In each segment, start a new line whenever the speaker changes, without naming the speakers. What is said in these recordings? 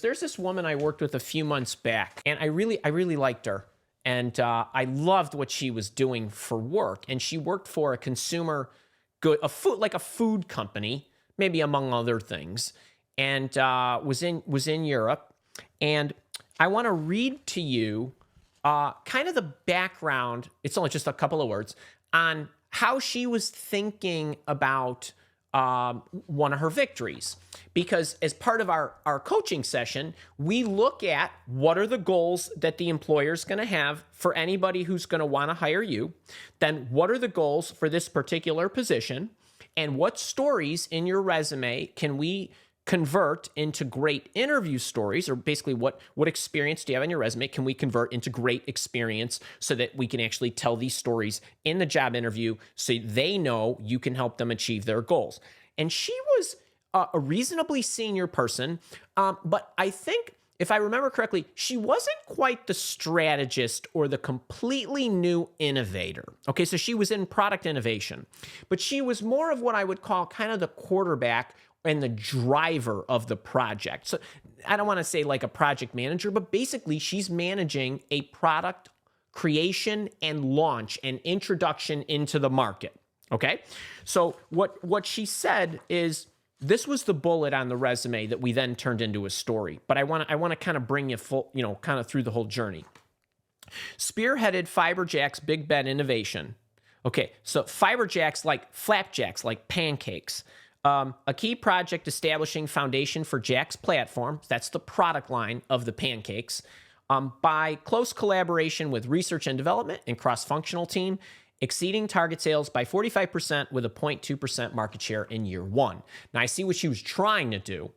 There's this woman I worked with a few months back, and I really liked her, and I loved what she was doing for work. And she worked for a consumer good, a food company, maybe among other things, and was in Europe. And I want to read to you kind of the background. It's only just a couple of words on how she was thinking about one of her victories. Because as part of our coaching session, we look at what are the goals that the employer is going to have for anybody who's going to want to hire you. Then what are the goals for this particular position? And what stories in your resume can we convert into great interview stories, or basically what experience do you have in your resume can we convert into great experience so that we can actually tell these stories in the job interview so they know you can help them achieve their goals. And she was a reasonably senior person, but I think if I remember correctly, she wasn't quite the strategist or the completely new innovator. Okay, so she was in product innovation, but she was more of what I would call kind of the quarterback and the driver of the project. So I don't want to say like a project manager, but basically she's managing a product creation and launch and introduction into the market. Okay. So what she said is this was the bullet on the resume that we then turned into a story. But I want to kind of bring you full, kind of through the whole journey. Spearheaded FiberJack's big bet innovation. Okay. So FiberJack's like flapjacks, like pancakes. A key project establishing foundation for Jack's platform, that's the product line of the pancakes, by close collaboration with research and development and cross-functional team, exceeding target sales by 45% with a 0.2% market share in year one. Now, I see what she was trying to do.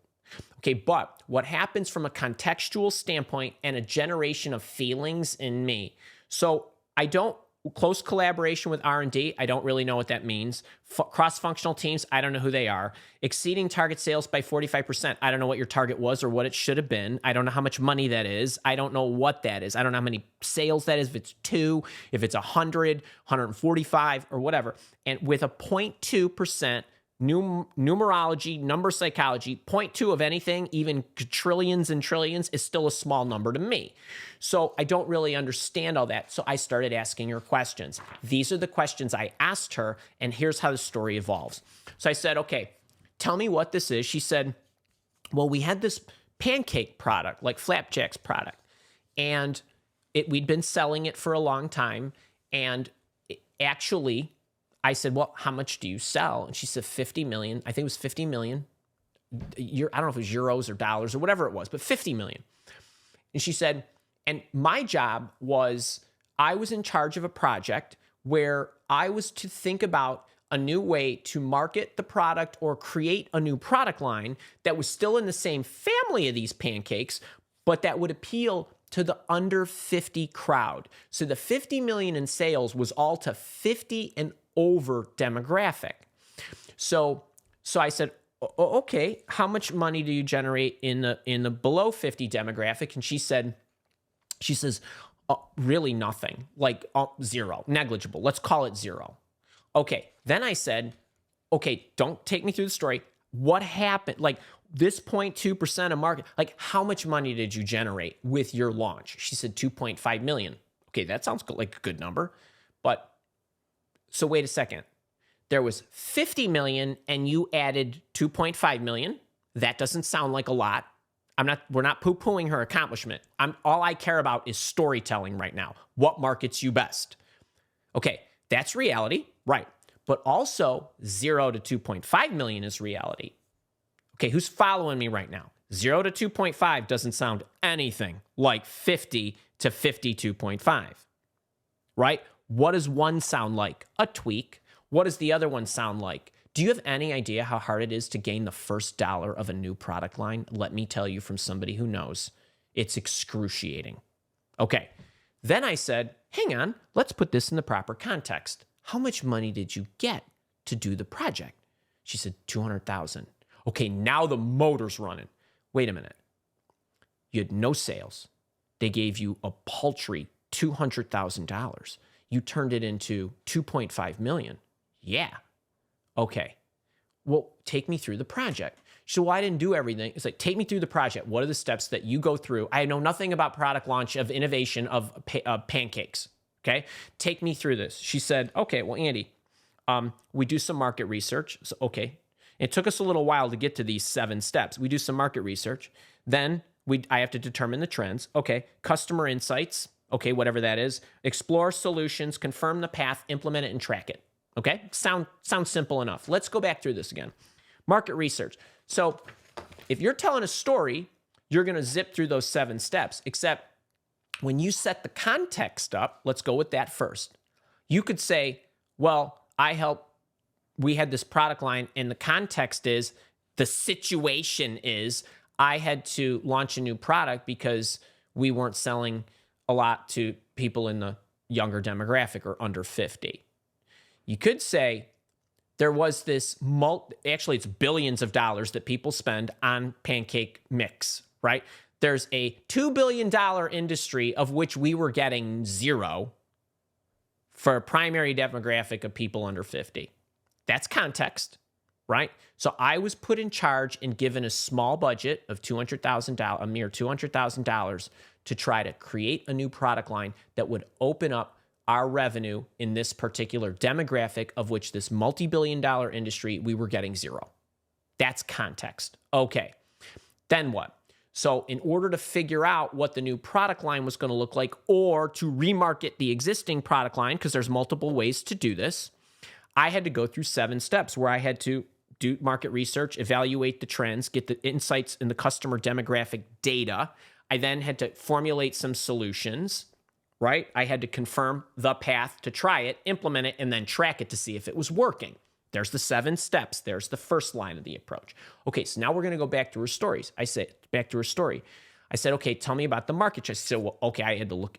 Okay, but what happens from a contextual standpoint and a generation of feelings in me? So I don't close collaboration with R&D, I don't really know what that means. Cross-functional teams, I don't know who they are. Exceeding target sales by 45%, I don't know what your target was or what it should have been. I don't know how much money that is. I don't know what that is. I don't know how many sales that is, if it's 2, if it's 100, 145, or whatever. And with a 0.2% numerology, number psychology, 0.2 of anything, even trillions and trillions, is still a small number to me. So I don't really understand all that. So I started asking her questions. These are the questions I asked her, and here's how the story evolves. So I said, okay, tell me what this is. She said, well, we had this pancake product, like Flapjack's product, and we'd been selling it for a long time, and actually, I said, well, how much do you sell? And she said 50 million. I think it was 50 million. I don't know if it was euros or dollars or whatever it was, but 50 million. And she said, and my job was, I was in charge of a project where I was to think about a new way to market the product or create a new product line that was still in the same family of these pancakes, but that would appeal to the under 50 crowd. So the 50 million in sales was all to 50 and over demographic. So I said, okay, how much money do you generate in the below 50 demographic? And she says, really nothing, like zero, negligible. Let's call it zero. Okay. Then I said, okay, don't take me through the story. What happened? Like this 0.2% of market, like how much money did you generate with your launch? She said 2.5 million. Okay. That sounds like a good number, but so wait a second. There was 50 million and you added 2.5 million. That doesn't sound like a lot. We're not poo-pooing her accomplishment. All I care about is storytelling right now. What markets you best? Okay, that's reality, right? But also 0 to 2.5 million is reality. Okay, who's following me right now? 0 to 2.5 doesn't sound anything like 50 to 52.5, right? What does one sound like? A tweak. What does the other one sound like? Do you have any idea how hard it is to gain the first dollar of a new product line? Let me tell you from somebody who knows. It's excruciating. Okay. Then I said, hang on, let's put this in the proper context. How much money did you get to do the project? She said, 200,000. Okay, now the motor's running. Wait a minute. You had no sales. They gave you a paltry $200,000. You turned it into 2.5 million. Yeah. Okay. Well, take me through the project. She said, well, I didn't do everything. It's like, take me through the project. What are the steps that you go through? I know nothing about product launch of innovation of pancakes. Okay. Take me through this. She said, okay, well, Andy, we do some market research. So, okay. It took us a little while to get to these 7 steps. We do some market research. Then I have to determine the trends. Okay. Customer insights. Okay. Whatever that is. Explore solutions, confirm the path, implement it, and track it. Okay. Sounds simple enough. Let's go back through this again. Market research. So if you're telling a story, you're going to zip through those 7 steps, except when you set the context up, let's go with that first. You could say, well, we had this product line, and the context is, the situation is, I had to launch a new product because we weren't selling a lot to people in the younger demographic or under 50. You could say there was this, actually it's billions of dollars that people spend on pancake mix, right? There's a $2 billion industry of which we were getting 0 for a primary demographic of people under 50. That's context, right? So I was put in charge and given a small budget of $200,000, a mere $200,000, to try to create a new product line that would open up our revenue in this particular demographic of which this multi-billion-dollar industry, we were getting 0. That's context. Okay, then what? So in order to figure out what the new product line was going to look like, or to remarket the existing product line, because there's multiple ways to do this, I had to go through 7 steps where I had to do market research, evaluate the trends, get the insights in the customer demographic data. I then had to formulate some solutions, right? I had to confirm the path to try it, implement it, and then track it to see if it was working. There's the 7 steps. There's the first line of the approach. Okay, so now we're going to go back to her stories. I said, back to her story. I said, okay, tell me about the market. She said, well, okay, I had to look.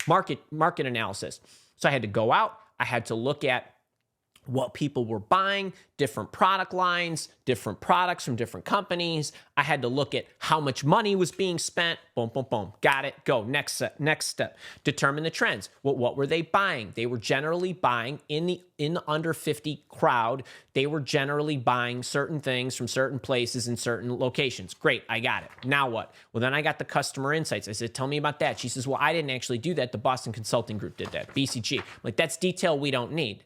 Market analysis. So I had to go out. I had to look at what people were buying, different product lines, different products from different companies. I had to look at how much money was being spent. Boom, boom, boom. Got it. Go. Next step. Determine the trends. Well, what were they buying? They were generally buying in the under 50 crowd. They were generally buying certain things from certain places in certain locations. Great. I got it. Now what? Well, then I got the customer insights. I said, tell me about that. She says, well, I didn't actually do that. The Boston Consulting Group did that. BCG. I'm like, that's detail we don't need.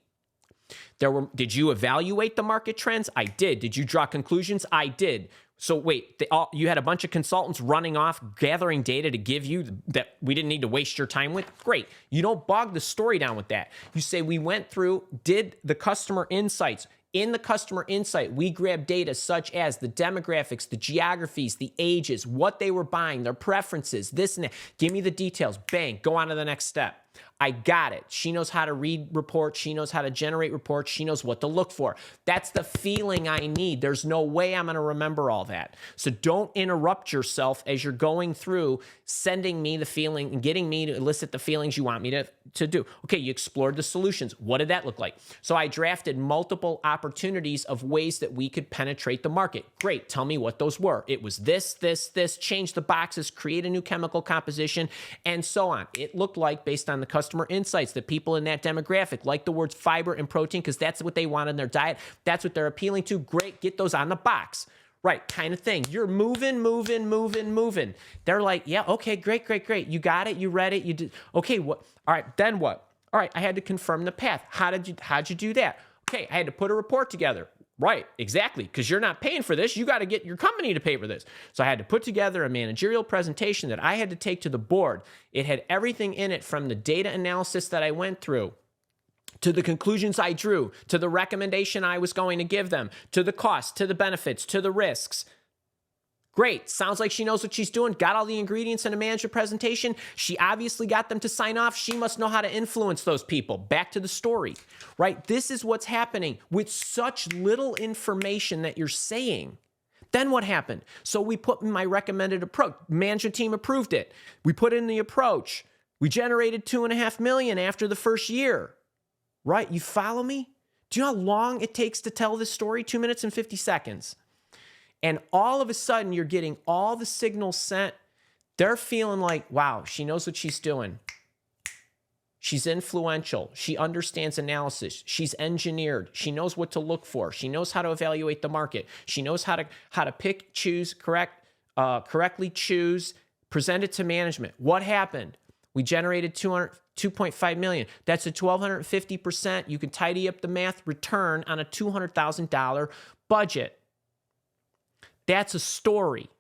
Did you evaluate the market trends? I did. Did you draw conclusions? I did. So wait, you had a bunch of consultants running off, gathering data to give you that we didn't need to waste your time with? Great. You don't bog the story down with that. You say we went through, did the customer insights. In the customer insight, we grabbed data such as the demographics, the geographies, the ages, what they were buying, their preferences, this and that. Give me the details. Bang, go on to the next step. I got it. She knows how to read reports. She knows how to generate reports. She knows what to look for. That's the feeling I need. There's no way I'm going to remember all that. So don't interrupt yourself as you're going through sending me the feeling and getting me to elicit the feelings you want me to do. Okay, you explored the solutions. What did that look like? So I drafted multiple opportunities of ways that we could penetrate the market. Great. Tell me what those were. It was this, change the boxes, create a new chemical composition, and so on. It looked like, based on the customer insights, that people in that demographic like the words fiber and protein because that's what they want in their diet. That's what they're appealing to. Great. Get those on the box. Right. Kind of thing. You're moving. They're like, yeah, okay, great. You got it. You read it. You did. Okay. What? All right. Then what? All right. I had to confirm the path. How'd you do that? Okay. I had to put a report together. Right, exactly, because you're not paying for this. You got to get your company to pay for this. So I had to put together a managerial presentation that I had to take to the board. It had everything in it, from the data analysis that I went through, to the conclusions I drew, to the recommendation I was going to give them, to the costs, to the benefits, to the risks. Great. Sounds like she knows what she's doing. Got all the ingredients in a manager presentation. She obviously got them to sign off. She must know how to influence those people. Back to the story, right? This is what's happening with such little information that you're saying. Then what happened? So we put in my recommended approach. Management team approved it. We put in the approach. We generated $2.5 million after the first year, right? You follow me? Do you know how long it takes to tell this story? 2 minutes and 50 seconds. And all of a sudden, you're getting all the signals sent. They're feeling like, wow, she knows what she's doing. She's influential. She understands analysis. She's engineered. She knows what to look for. She knows how to evaluate the market. She knows how to pick, choose, correctly choose, present it to management. What happened? We generated 2.5 million. That's a 1,250%. You can tidy up the math return on a $200,000 budget. That's a story.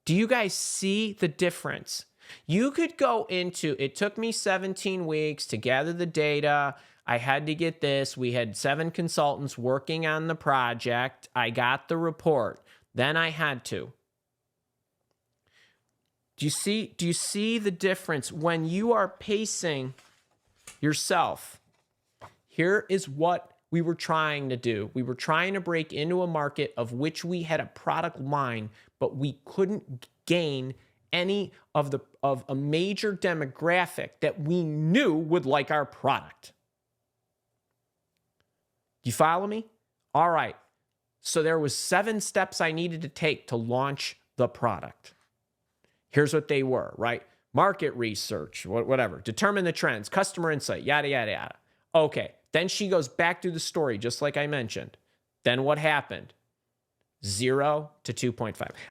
Do you guys see the difference? You could go into, it took me 17 weeks to gather the data. I had to get this. We had 7 consultants working on the project. I got the report. Then I had to. Do you see the difference when you are pacing yourself? Here is what we were trying to do. We were trying to break into a market of which we had a product line, but we couldn't gain any of a major demographic that we knew would like our product. You follow me? All right. So there was 7 steps I needed to take to launch the product. Here's what they were, right? Market research, whatever. Determine the trends, customer insight, yada, yada, yada. Okay. Then she goes back through the story, just like I mentioned. Then what happened? 0 to 2.5.